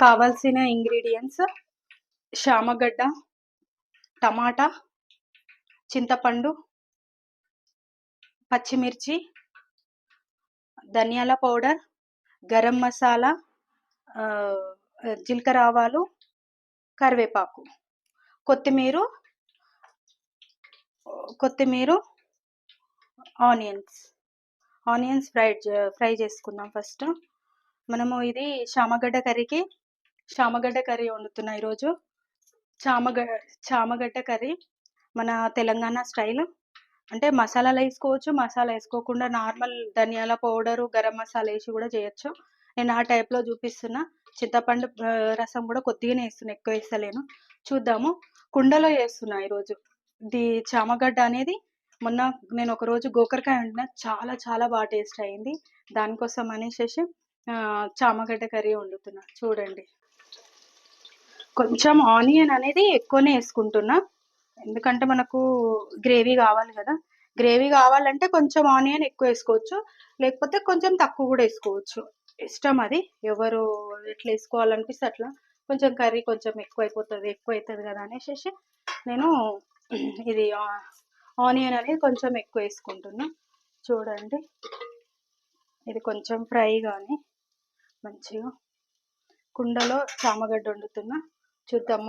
కావాల్సిన ఇంగ్రీడియంట్స్ శామగడ్డ, టమాటా, చింతపండు, పచ్చిమిర్చి, ధనియాల పౌడర్, గరం మసాలా, జీలకర్ర ఆవాలు, కరివేపాకు, కొత్తిమీర, ఆనియన్స్ ఫ్రై చేసుకుందాం. ఫస్ట్ మనము ఇది చామగడ్డ కర్రీ వండుతున్నా ఈరోజు. చామగడ్డ కర్రీ మన తెలంగాణ స్టైల్. అంటే మసాలాలు వేసుకోవచ్చు, మసాలా వేసుకోకుండా నార్మల్ ధనియాల పౌడరు, గరం మసాలా వేసి కూడా చేయొచ్చు. నేను ఆ టైప్లో చూపిస్తున్నా. చింతపండు రసం కూడా కొద్దిగానే వేస్తున్నా, ఎక్కువ వేస్తలేను. చూద్దాము. కుండలో వేస్తున్నా ఈరోజు. ఇది చామగడ్డ అనేది మొన్న నేను ఒకరోజు గోకరకాయ వండిన, చాలా చాలా బాగా టేస్ట్ అయింది. దానికోసం అనేసి చామగడ్డ కర్రీ వండుతున్నా. చూడండి, కొంచెం ఆనియన్ అనేది ఎక్కువనే వేసుకుంటున్నా, ఎందుకంటే మనకు గ్రేవీ కావాలి కదా. గ్రేవీ కావాలంటే కొంచెం ఆనియన్ ఎక్కువ వేసుకోవచ్చు, లేకపోతే కొంచెం తక్కువ కూడా వేసుకోవచ్చు. ఇష్టం, అది ఎవరు ఎట్లా వేసుకోవాలనిపిస్తే అట్లా. కొంచెం కర్రీ కొంచెం ఎక్కువ అవుతుంది కదా అనేసి నేను ఇది ఆనియన్ అనేది కొంచెం ఎక్కువ వేసుకుంటున్నా. చూడండి, ఇది కొంచెం ఫ్రై కానీ మంచిగా కుండలో చామగడ్డ వండుతున్నా. చూద్దాం.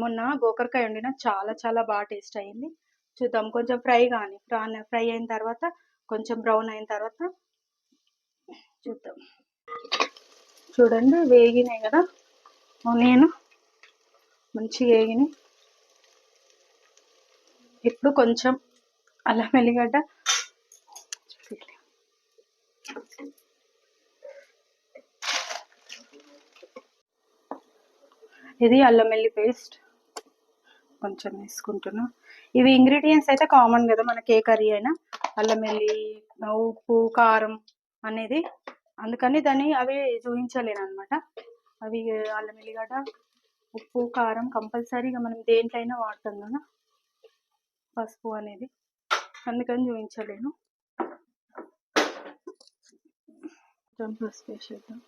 మొన్న గోకరకాయ వండిన, చాలా చాలా బాగా టేస్ట్ అయింది. చూద్దాం. కొంచెం ఫ్రై అయిన తర్వాత, కొంచెం బ్రౌన్ అయిన తర్వాత చూద్దాం. చూడండి, వేగినాయి కదా ఆనియన్, మంచిగా వేగినాయి. ఇప్పుడు కొంచెం అల్లం వెల్లిగడ్డ, ఇది అల్లం వెల్లి పేస్ట్ కొంచెం వేసుకుంటున్నా. ఇవి ఇంగ్రీడియంట్స్ అయితే కామన్ కదా మనకి, ఏ కర్రీ అయినా. అల్లం వెల్లి, ఉప్పు, కారం అనేది, అందుకని అవి చూపించలేను అనమాట. అవి అల్లం వెల్లిగడ్డ, ఉప్పు, కారం కంపల్సరీగా మనం దేంట్లైనా వాడతాం కదా, పసుపు అనేది, అందుకని చూపించలేను. కొంచెం పసుపు వేసేద్దాం.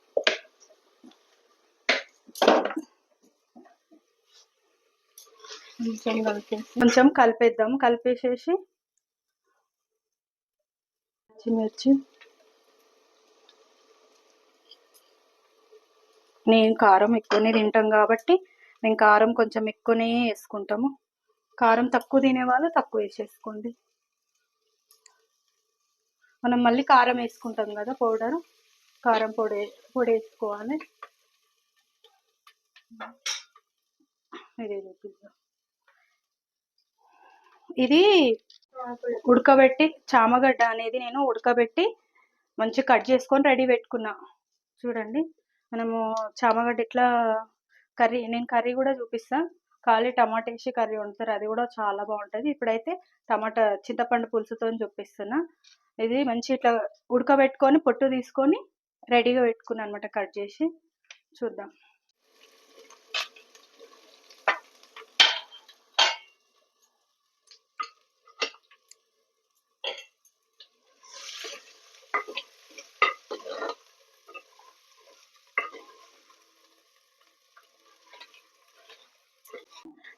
కొంచెం కలిపేద్దాం. కలిపేసేసి పచ్చిమిర్చి, నేను కారం ఎక్కువనే తింటాం కాబట్టి మేము కారం కొంచెం ఎక్కువనే వేసుకుంటాము. కారం తక్కువ తినేవాళ్ళు తక్కువ వేసేసుకోండి. మనం మళ్ళీ కారం వేసుకుంటాం కదా, కారం పొడి వేసుకోవాలి. ఇది ఉడకబెట్టి, చామగడ్డ అనేది నేను ఉడకబెట్టి మంచి కట్ చేసుకొని రెడీ పెట్టుకున్నా. చూడండి, మనము చామగడ్డ ఇట్లా నేను కర్రీ కూడా చూపిస్తా. ఖాళీ టమాటా వేసి కర్రీ వండుతారు, అది కూడా చాలా బాగుంటుంది. ఇప్పుడైతే చింతపండు పులుసుతో చూపిస్తున్నా. ఇది మంచి ఇట్లా ఉడకబెట్టుకొని పొట్టు తీసుకొని రెడీగా పెట్టుకున్నా అనమాట, కట్ చేసి. చూద్దాం.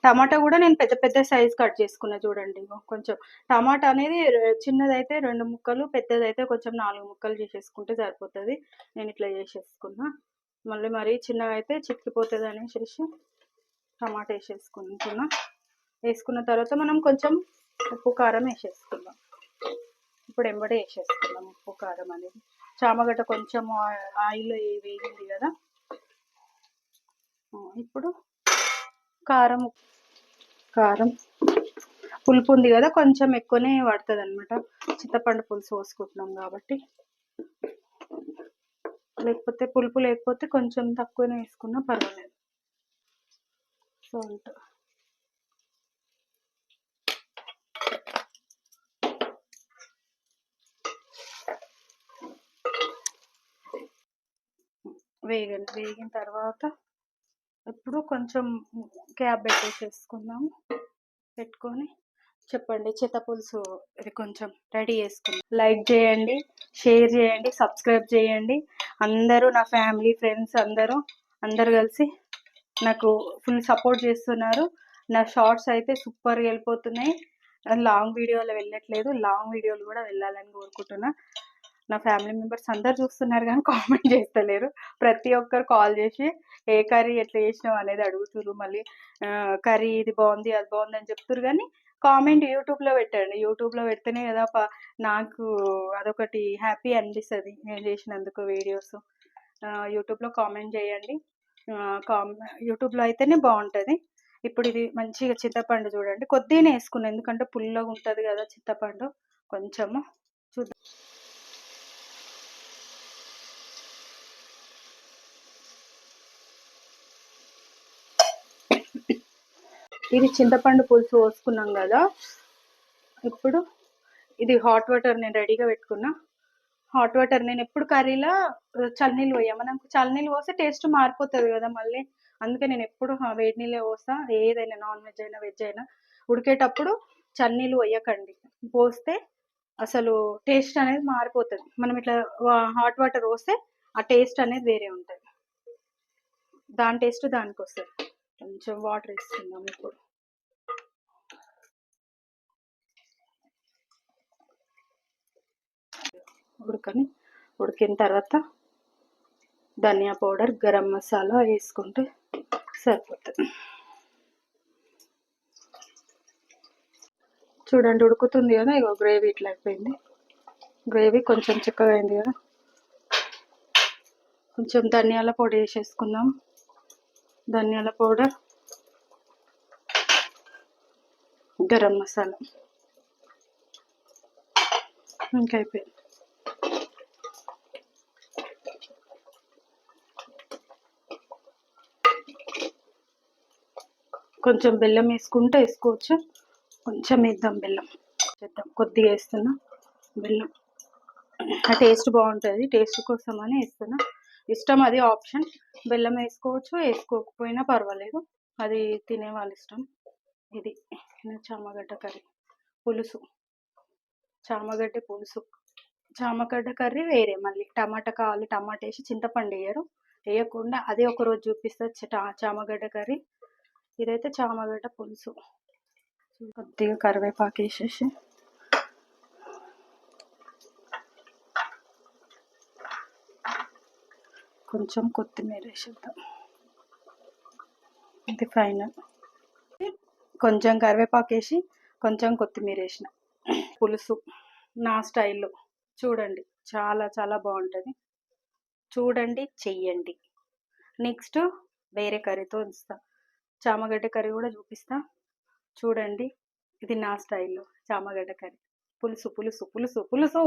టమాటా కూడా నేను పెద్ద పెద్ద సైజ్ కట్ చేసుకున్నా. చూడండి, కొంచెం టమాటా అనేది చిన్నదైతే 2 ముక్కలు, పెద్దదైతే కొంచెం 4 ముక్కలు చేసేసుకుంటే సరిపోతుంది. నేను ఇట్లా చేసేసుకున్నా. మరీ చిన్నగా అయితే చిక్కిపోతుంది అనేసి టమాటా వేసేసుకుంటున్నా. వేసుకున్న తర్వాత మనం కొంచెం ఉప్పు, కారం వేసేసుకుందాం. ఇప్పుడు ఎంబడే వేసేసుకుందాం ఉప్పు, కారం అనేది. చామగడ్డ కొంచెం ఆయిల్ వేగింది కదా. ఇప్పుడు కారం పులుపు ఉంది కదా, కొంచెం ఎక్కువనే పడుతుంది అనమాట. చింతపండు పులుసు పోసుకుంటున్నాం కాబట్టి. పులుపు లేకపోతే కొంచెం తక్కువనే వేసుకున్నా పర్వాలేదు. సాల్ట్ వేగిన తర్వాత ఇప్పుడు కొంచెం క్యాప్ పెట్టేసేసుకుందాము. పెట్టుకొని చెప్పండి, చింతపులుసు ఇది కొంచెం రెడీ చేసుకుందాం. లైక్ చేయండి, షేర్ చేయండి, సబ్స్క్రైబ్ చేయండి. అందరూ నా ఫ్యామిలీ, ఫ్రెండ్స్ అందరూ అందరు కలిసి నాకు ఫుల్ సపోర్ట్ చేస్తున్నారు. నా షార్ట్స్ అయితే సూపర్గా వెళ్ళిపోతున్నాయి. లాంగ్ వీడియోలు వెళ్ళట్లేదు, లాంగ్ వీడియోలు కూడా వెళ్ళాలని కోరుకుంటున్నా. నా ఫ్యామిలీ మెంబర్స్ అందరు చూస్తున్నారు కానీ కామెంట్ చేస్తలేరు. ప్రతి ఒక్కరు కాల్ చేసి ఏ కర్రీ ఎట్లా చేసినావు అనేది అడుగుతున్నారు. మళ్ళీ కర్రీ ఇది బాగుంది అది బాగుంది అని చెప్తున్నారు, కానీ కామెంట్ యూట్యూబ్లో పెట్టండి. యూట్యూబ్లో పెడితేనే కదా నాకు అదొకటి హ్యాపీ అనిపిస్తుంది నేను చేసినందుకు వీడియోస్. యూట్యూబ్లో కామెంట్ చేయండి. యూట్యూబ్లో అయితేనే బాగుంటుంది. ఇప్పుడు ఇది మంచిగా చింతపండు చూడండి, కొద్దిగానే వేసుకున్నాను ఎందుకంటే పుల్లగా ఉంటుంది కదా చింతపండు. కొంచెము చూద్దాం. ఇది చింతపండు పులుసు పోసుకున్నాం కదా. ఇప్పుడు ఇది హాట్ వాటర్ నేను రెడీగా పెట్టుకున్నా. హాట్ వాటర్ నేను ఎప్పుడు కర్రీలో చల్లనీళ్ళు పోయా, మనకు చల్లనీళ్ళు పోస్తే టేస్ట్ మారిపోతుంది కదా మళ్ళీ. అందుకే నేను ఎప్పుడు వేడి నీళ్ళే పోస్తా. ఏదైనా నాన్ వెజ్ అయినా వెజ్ అయినా ఉడికేటప్పుడు చల్లనీళ్ళు పోయకండి. పోస్తే అసలు టేస్ట్ అనేది మారిపోతుంది. మనం ఇట్లా హాట్ వాటర్ పోస్తే ఆ టేస్ట్ అనేది వేరే ఉంటుంది. దాని టేస్ట్ దానికి వస్తుంది. కొంచెం వాటర్ వేసుకుందాం ఇప్పుడు. ఉడికిన తర్వాత ధనియా పౌడర్, గరం మసాలా వేసుకుంటే సరిపోతుంది. చూడండి ఉడుకుతుంది కదా, ఇగో గ్రేవీ ఇట్లా అయిపోయింది. గ్రేవీ కొంచెం చిక్కగా అయింది కదా. కొంచెం ధనియాల పొడి వేసేసుకుందాం. ధనియాల పౌడర్, గరం మసాలా ఇంకా అయిపోయింది. కొంచెం బెల్లం వేసుకుంటే వేసుకోవచ్చు, కొంచెం వేద్దాం బెల్లం. చేద్దాం, కొద్దిగా వేస్తున్నా బెల్లం. ఆ టేస్ట్ బాగుంటుంది, టేస్ట్ కోసం అని వేస్తున్నా. ఇష్టం, అది ఆప్షన్. బెల్లం వేసుకోవచ్చు, వేసుకోకపోయినా పర్వాలేదు, అది తినే వాళ్ళ ఇష్టం. ఇది చామగడ్డ కర్రీ పులుసు, చామగడ్డ పులుసు. చామగడ్డ కర్రీ వేరే, మళ్ళీ టమాటా కావాలి, టమాటా వేసి చింతపండు వేయకుండా అదే ఒకరోజు చూపిస్తా చామగడ్డ కర్రీ. ఇదైతే చామగడ్డ పులుసు. కొద్దిగా కరివేపాకు వేసేసి కొంచెం కొత్తిమీర వేసేద్దాం. ఇది ఫైనల్. కొంచెం కరివేపాకు వేసి కొంచెం కొత్తిమీర వేసిన పులుసు నా స్టైల్లో. చూడండి, చాలా చాలా బాగుంటుంది. చూడండి, చెయ్యండి. నెక్స్ట్ వేరే కర్రీతో ఇస్తా, చామగడ్డ కర్రీ కూడా చూపిస్తా. చూడండి, ఇది నా స్టైల్లో చామగడ్డ కర్రీ. పులుసు పులుసు పులుసు పులుసు.